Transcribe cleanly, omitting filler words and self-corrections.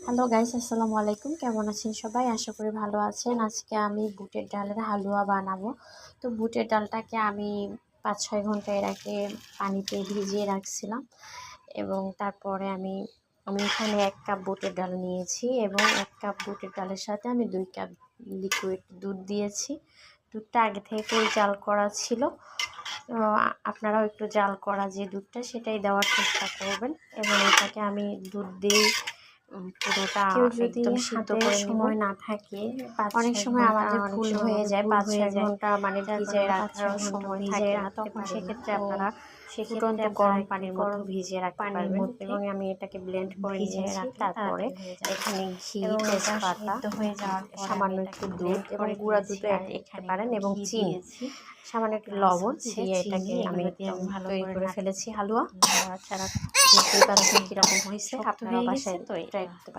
Hello guys, আসসালামু আলাইকুম। কেমন আছেন সবাই? আশা করি ভালো আছেন। আজকে আমি বুটের ডালের হালুয়া বানাবো। তো বুটের ডালটাকে আমি 5-6 ঘন্টা এর আগে পানিতে ভিজিয়ে রাখছিলাম এবং তারপরে আমি এখানে 1 কাপ বুটের ডাল নিয়েছি এবং 1 কাপ বুটের ডালের সাথে আমি 2 কাপ লিকুইড দুধ দিয়েছি। দুধটা আগে থেকেই জাল করা ছিল। আপনারাও একটু জাল করা যে দুধটা সেটাই দেওয়ার চেষ্টা করবেন এবং এটাকে আমি দুধ দিয়ে পুরোটা একদম সিদ্ধ করে সময় না থাকে। অনেক সময় আমাদের ভুল হয়ে যায়, 5-6 ঘন্টা মানে ভিজিয়ে রাখার সময় থাকে না, তখন সেক্ষেত্রে আপনারা ফুটন্ত গরম পানির মধ্যে ভিজিয়ে রাখতে পারবেন। এবং আমি এটাকে ব্লেন্ড করে নিয়েছি। তারপরে এখানে ঘি, তেজপাতা, সামান্য একটু দুধ এবং গুঁড়া দুধও অ্যাড করতে পারেন এবং চিনি, সামান্য একটু লবণ দিয়ে এটাকে আমি তৈরি করে ফেলেছি হালুয়া। বুঝতেই পারছেন কীরকম হয়েছে, আপনারা বাসায় ট্রাই করতে পারেন।